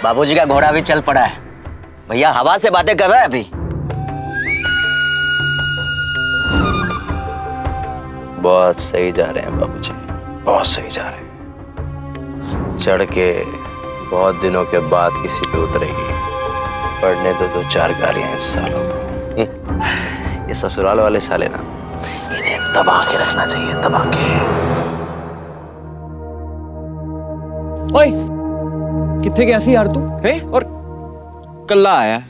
बाबूजी का घोड़ा भी चल पड़ा है। भैया हवा से बातें कर रहा है अभी। बहुत सही जा रहे हैं बाबूजी, बहुत सही जा रहे हैं। चढ़ के बहुत दिनों के बाद किसी पे उतरेगी। पढ़ने दो चार गालियां इस सालों को। ये ससुराल वाले साले ना, इन्हें दबा के रखना चाहिए, दबा के। ओए, कितने गया सी यार तू है? और कल्ला आया,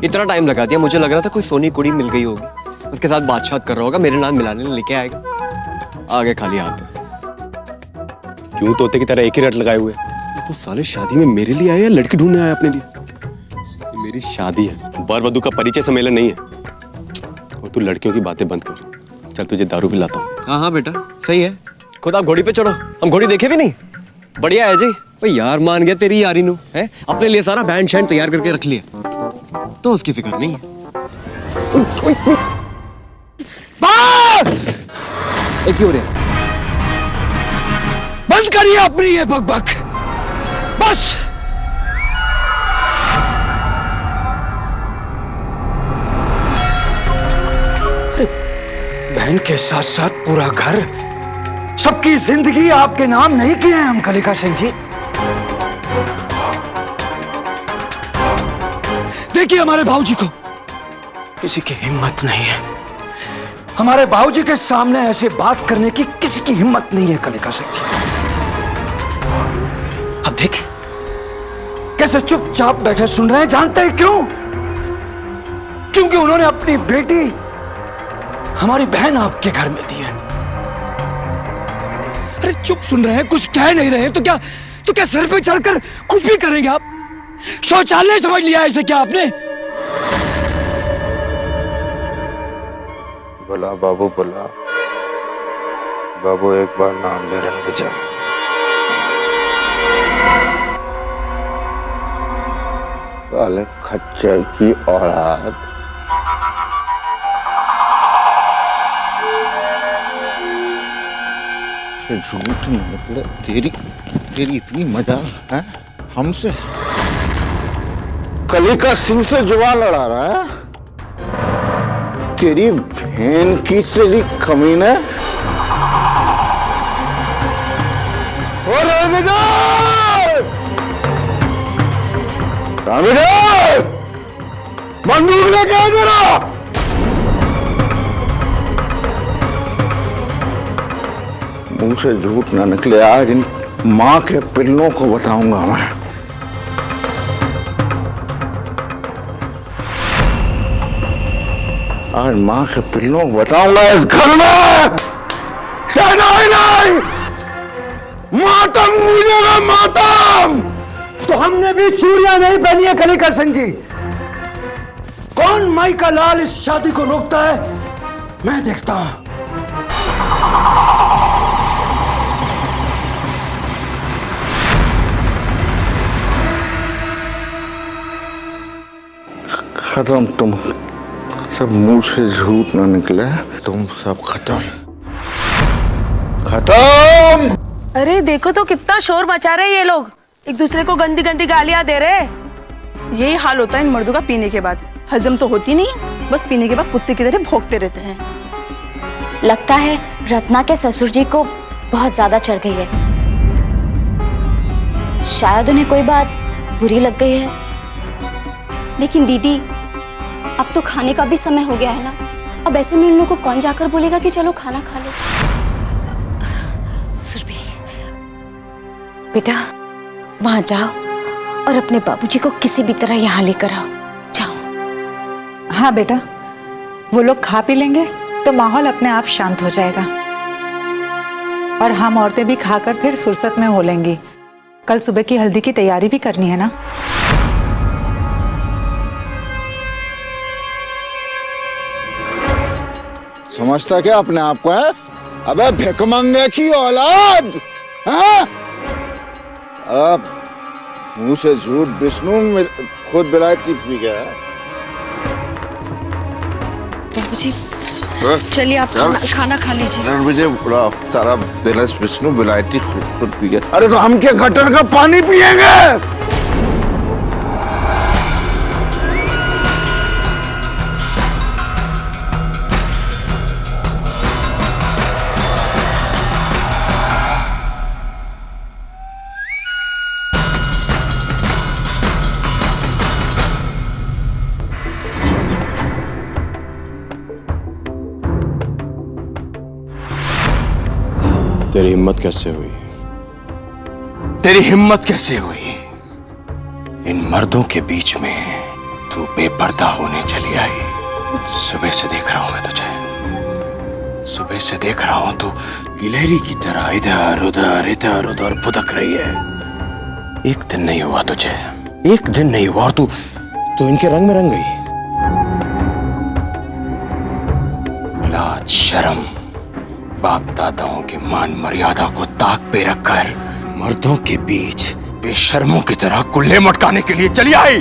इतना टाइम लगा दिया। मुझे लग रहा था कोई सोनी कुड़ी मिल गई होगी, उसके साथ बातचीत कर रहा होगा, मेरे नाम मिलाने लेके आएगा। आगे खाली हाथ। क्यों तोते की तरह एक ही रट लगाए हुए? तो साले शादी में मेरे लिए आया या लड़की ढूंढने आया अपने लिए? ये मेरी शादी है, वर वधू का परिचय सम्मेलन नहीं है। और तू लड़कियों की बातें बंद कर। चल तुझे दारू पिलाता हूँ। हाँ हाँ बेटा सही है। खुद आप घोड़ी पे चढ़ो, हम घोड़ी देखे भी नहीं। बढ़िया है जी। भाई यार मान गया तेरी यारी नू है। अपने लिए सारा बैंड शैंड तैयार करके रख लिया, तो उसकी फिक्र नहीं है। बस! एक ही हो रहा। बंद करिए अपनी ये बकबक, बस। अरे बहन के साथ साथ पूरा घर, सबकी जिंदगी आपके नाम नहीं किए हैं हम कलिका सिंह जी। देखिए हमारे बाबूजी को किसी की हिम्मत नहीं है। हमारे बाबूजी के सामने ऐसे बात करने की किसी की हिम्मत नहीं है कलिका सिंह जी। अब देखिए कैसे चुपचाप बैठे सुन रहे हैं। जानते हैं क्यों? क्योंकि उन्होंने अपनी बेटी हमारी बहन आपके घर में दी है। अरे चुप सुन रहे हैं, कुछ कह नहीं रहे, तो क्या सिर पे चढ़कर कुछ भी करेंगे आप? शौचालय समझ लिया ऐसे क्या आपने? बोला बाबू, बोला बाबू, एक बार नाम ले रहे जा। साले खच्चर की औलाद। झूठ निकले। तेरी इतनी मजा है हमसे? कलिका सिंह से जुबान लड़ा रहा है? तेरी बहन की तेरी कमीने। बंदूक लेके आ जरा। मुंह से झूठ ना निकले। आज इन माँ के पिल्लों को बताऊंगा मैं। आज माँ के पिल्लों को बताऊंगा इस घर में शहनाई नहीं, मातम गूंजेगा, मातम। तो हमने भी चूड़ियां नहीं पहनी है कलिका सिंह जी। कौन माई का लाल इस शादी को रोकता है, मैं देखता हूं। खत्म। तुम सब मुंह से झूठ ना निकले। तुम सब खत्म, खत्म। अरे देखो तो कितना शोर मचा रहे हैं ये लोग, एक दूसरे को गंदी गंदी गालियां दे रहे। यही हाल होता है इन मर्दों का पीने के बाद। हजम तो होती नहीं, बस पीने के बाद कुत्ते की तरह भौंकते रहते हैं। लगता है रत्ना के ससुर जी को बहुत ज्यादा चढ़ गई है। शायद उन्हें कोई बात बुरी लग गई है। लेकिन दीदी अब तो खाने का भी समय हो गया है ना। अब ऐसे में इन लोगों को कौन जाकर बोलेगा कि चलो खाना खा लो। सुरभि बेटा, वहां जाओ और अपने बाबूजी को किसी भी तरह यहाँ लेकर आओ। जाओ। हाँ बेटा, वो लोग खा पी लेंगे तो माहौल अपने आप शांत हो जाएगा और हम औरतें भी खाकर फिर फुर्सत में हो लेंगी। कल सुबह की हल्दी की तैयारी भी करनी है ना। समझता क्या अपने आप को है? अबे भिखमंगे की औलाद। हाँ? अब मुंह से झूठ विष्णु खुद बिलायती पी गया। बाबूजी चलिए आप खाना खा लीजिए। मुझे पूरा सारा दिलस विष्णु विलायती खुद पी गया। अरे तो हम क्या गटर का पानी पिएंगे? तेरी हिम्मत कैसे हुई? तेरी हिम्मत कैसे हुई? इन मर्दों के बीच में तू बेपर्दा होने चली आई। सुबह से देख रहा हूं मैं तुझे, सुबह से देख रहा हूं तू गिलहरी की तरह इधर उधर फुदक रही है। एक दिन नहीं हुआ तुझे, एक दिन नहीं हुआ और तू इनके रंग में रंग गई। लाज शर्म, बाप दादाओं के मान मर्यादा को ताक पे रखकर मर्दों के बीच बेशर्मों की तरह कुल्ले मटकाने के लिए चली आई।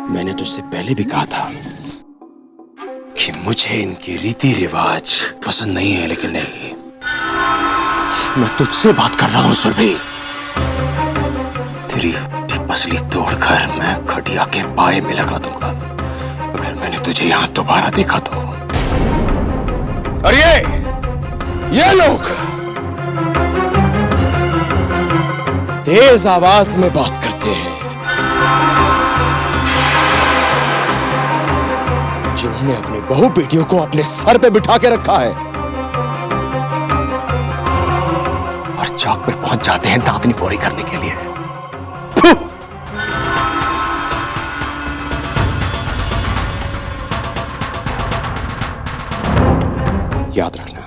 मैंने तुझसे पहले भी कहा था कि मुझे इनके रीति रिवाज पसंद नहीं है, लेकिन नहीं, मैं तुझसे बात कर रहा हूं सुरभि। तेरी पसली तोड़कर मैं खटिया के पाए में लगा दूंगा अगर मैंने तुझे यहां दोबारा देखा तो। और ये लोग तेज आवाज में बात करते हैं, जिन्होंने अपने बहू बेटियों को अपने सर पे बिठा के रखा है और चौक पर पहुंच जाते हैं दांतनी पोरी करने के लिए। याद रखना,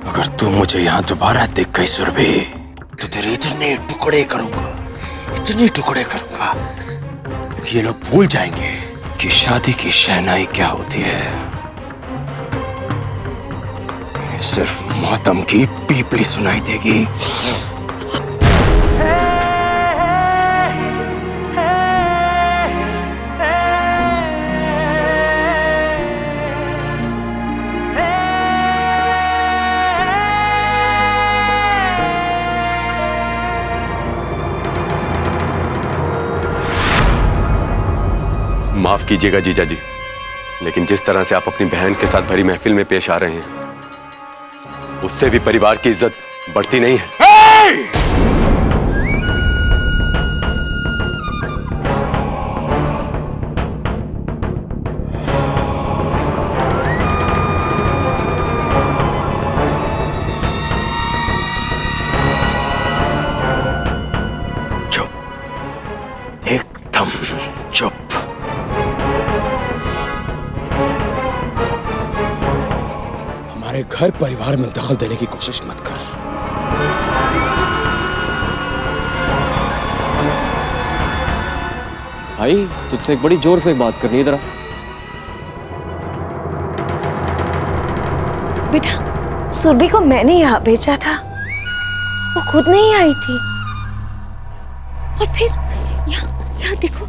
अगर तू मुझे यहां दोबारा दिख गई सुरभि तो तेरे इतने टुकड़े करूंगा, इतने टुकड़े करूंगा कि ये लोग भूल जाएंगे कि शादी की शहनाई क्या होती है। इन्हें सिर्फ मातम की पीपली सुनाई देगी। माफ कीजिएगा जीजा जी, लेकिन जिस तरह से आप अपनी बहन के साथ भरी महफिल में पेश आ रहे हैं, उससे भी परिवार की इज्जत बढ़ती नहीं है। चुप, एकदम चुप। हमारे घर परिवार में दखल देने की कोशिश मत कर। भाई तुझसे एक बड़ी जोर से बात करनी है जरा। बेटा, सुरभि को मैंने यहाँ भेजा था, वो खुद नहीं आई थी। और फिर यहाँ देखो,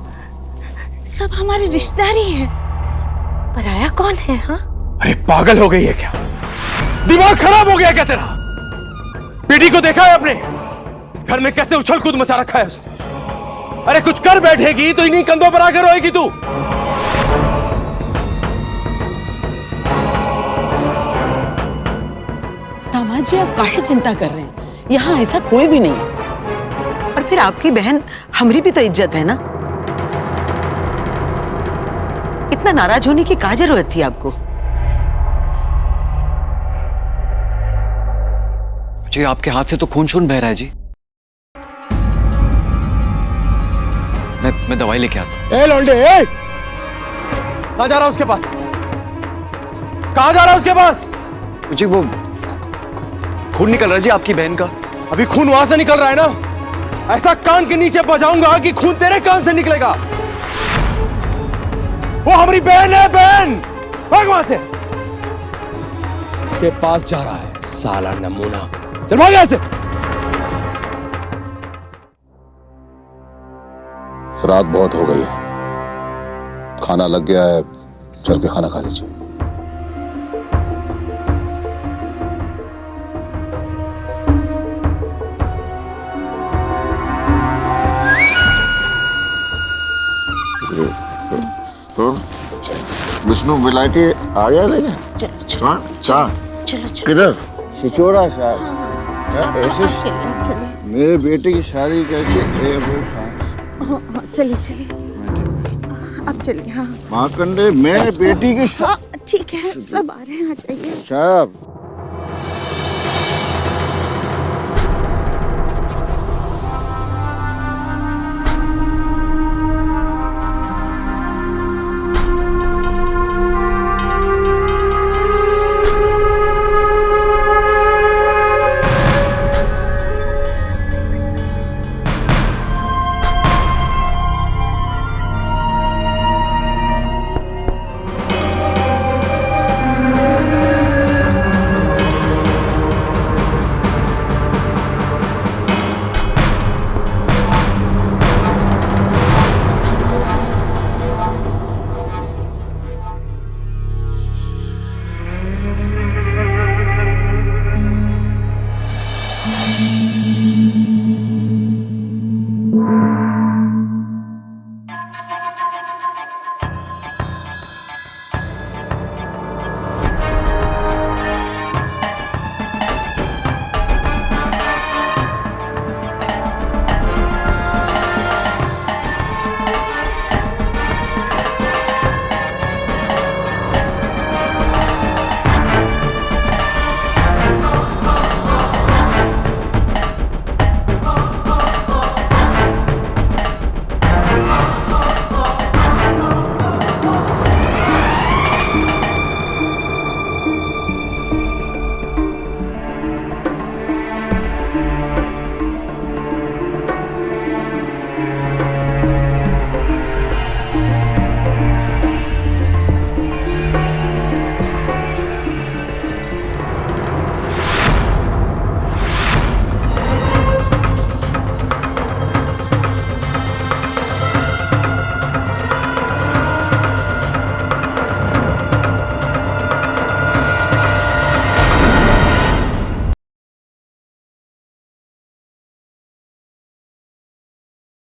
सब हमारे रिश्तेदार ही हैं। पराया कौन है? हाँ, अरे पागल हो गई है क्या? दिमाग खराब हो गया क्या तेरा? बेटी को देखा है आपने? इस घर में कैसे उछल कूद मचा रखा है उसने। अरे कुछ कर बैठेगी तो इन्हीं कंधों पर आकर रोएगी तू। दामाद जी, आप काहे चिंता कर रहे हैं? यहाँ ऐसा कोई भी नहीं है। और फिर आपकी बहन, हमारी भी तो इज्जत है ना। इतना नाराज होने की क्या जरूरत थी आपको? जी आपके हाथ से तो खून शून बह रहा है जी। मैं दवाई लेके आता हूं। ए लौंडे, कहां जा रहा है उसके पास? कहां जा रहा है उसके पास? जी वो खून निकल रहा है जी आपकी बहन का। अभी खून वहां से निकल रहा है ना? ऐसा कान के नीचे बजाऊंगा कि खून तेरे कान से निकलेगा। वो हमारी बहन है, बहन। भाग वहां से। उसके पास जा रहा है साला नमूना। चल भाग यहां से। रात बहुत हो गई है, खाना लग गया है, चल के खाना खा लीजिए। तो विष्णु विलायती आ गया लेके? चलो चार चलो किधर? छिछोरा शायद ऐसे मेरे बेटे की शादी कैसे? चलिए चलिए अब चलिए। हाँ मार्कंडे, मेरे बेटी की ठीक है, सब आ रहे हैं, आ जाइए। साहब